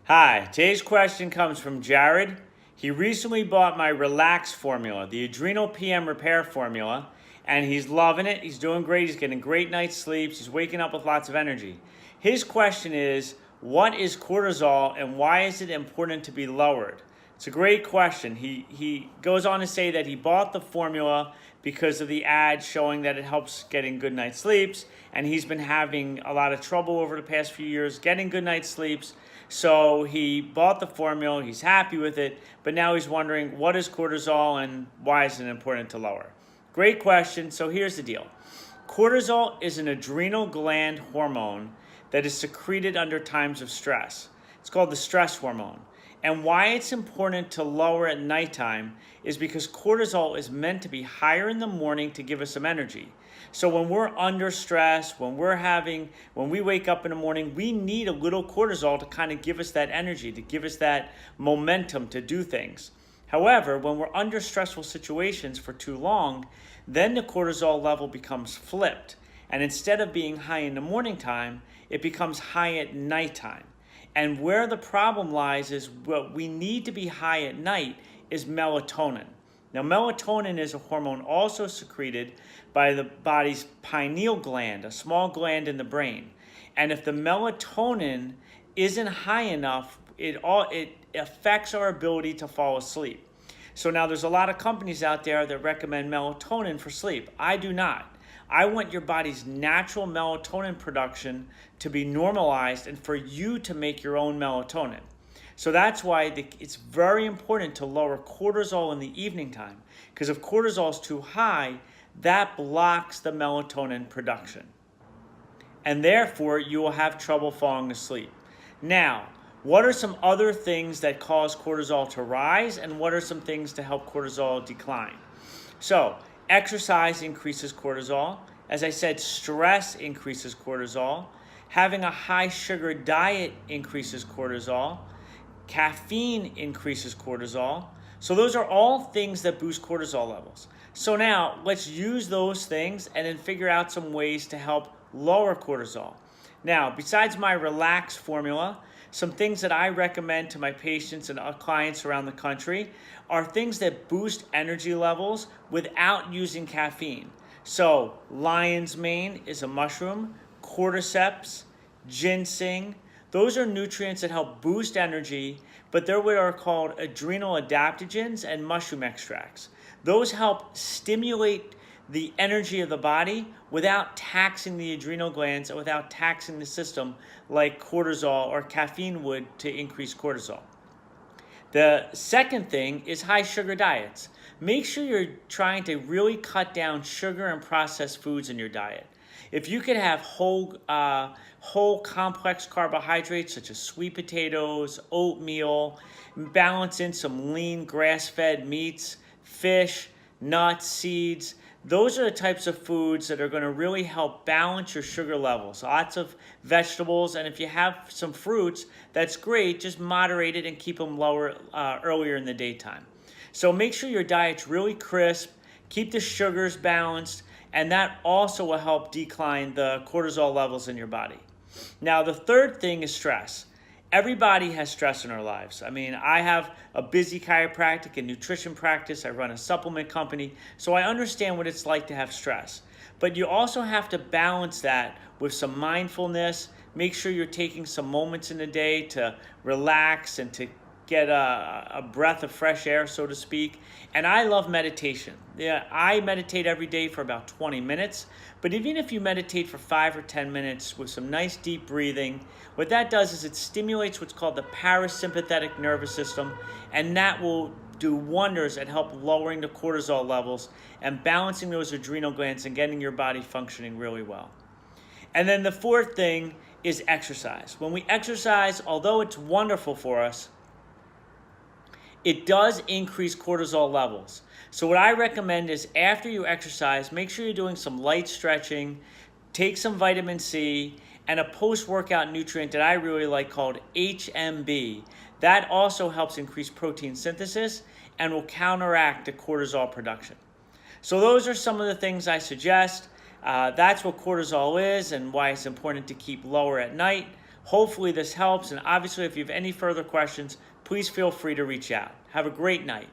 Hi, today's question comes from Jared. He recently bought my Relax formula, the Adrenal PM Repair formula, and he's loving it. He's doing great. He's getting great night's sleeps. He's waking up with lots of energy. His question is, what is cortisol and why is it important to be lowered? It's a great question. He goes on to say that he bought the formula because of the ad showing that it helps getting good night's sleeps, and he's been having a lot of trouble over the past few years getting good night's sleeps. So he bought the formula, he's happy with it, but now he's wondering what is cortisol and why is it important to lower? Great question. So here's the deal. Cortisol is an adrenal gland hormone that is secreted under times of stress. It's called the stress hormone. And why it's important to lower at nighttime is because cortisol is meant to be higher in the morning to give us some energy. So when we're under stress, when we wake up in the morning, we need a little cortisol to kind of give us that energy, to give us that momentum to do things. However, when we're under stressful situations for too long, then the cortisol level becomes flipped. And instead of being high in the morning time, it becomes high at nighttime. And where the problem lies is what we need to be high at night is melatonin. Now, melatonin is a hormone also secreted by the body's pineal gland, a small gland in the brain. And if the melatonin isn't high enough, it affects our ability to fall asleep. So now there's a lot of companies out there that recommend melatonin for sleep. I do not. I want your body's natural melatonin production to be normalized and for you to make your own melatonin. So that's why it's very important to lower cortisol in the evening time, because if cortisol is too high, that blocks the melatonin production. And therefore, you will have trouble falling asleep. Now, what are some other things that cause cortisol to rise, and what are some things to help cortisol decline? So, exercise increases cortisol. As I said, stress increases cortisol. Having a high sugar diet increases cortisol. Caffeine increases cortisol. So those are all things that boost cortisol levels. So now let's use those things and then figure out some ways to help lower cortisol. Now, besides my Relax formula, some things that I recommend to my patients and clients around the country are things that boost energy levels without using caffeine. So lion's mane is a mushroom, cordyceps, ginseng. Those are nutrients that help boost energy, but they're what are called adrenal adaptogens and mushroom extracts. Those help stimulate the energy of the body without taxing the adrenal glands and without taxing the system like cortisol or caffeine would to increase cortisol. The second thing is high sugar diets. Make sure you're trying to really cut down sugar and processed foods in your diet. If you could have whole complex carbohydrates such as sweet potatoes, oatmeal, balance in some lean grass-fed meats, fish, nuts, seeds, those are the types of foods that are going to really help balance your sugar levels. Lots of vegetables, and if you have some fruits, that's great. Just moderate it and keep them lower earlier in the daytime. So make sure your diet's really crisp, keep the sugars balanced, and that also will help decline the cortisol levels in your body. Now, the third thing is stress. Everybody has stress in our lives. I mean, I have a busy chiropractic and nutrition practice. I run a supplement company, so I understand what it's like to have stress. But you also have to balance that with some mindfulness. Make sure you're taking some moments in the day to relax and to get a breath of fresh air, so to speak. And I love meditation. Yeah, I meditate every day for about 20 minutes. But even if you meditate for 5 or 10 minutes with some nice deep breathing, what that does is it stimulates what's called the parasympathetic nervous system, and that will do wonders at help lowering the cortisol levels and balancing those adrenal glands and getting your body functioning really well. And then the fourth thing is exercise. When we exercise, although it's wonderful for us, it does increase cortisol levels. So what I recommend is after you exercise, make sure you're doing some light stretching, take some vitamin C, and a post-workout nutrient that I really like called HMB. That also helps increase protein synthesis and will counteract the cortisol production. So those are some of the things I suggest. That's what cortisol is and why it's important to keep lower at night. Hopefully this helps, and obviously if you have any further questions, please feel free to reach out. Have a great night.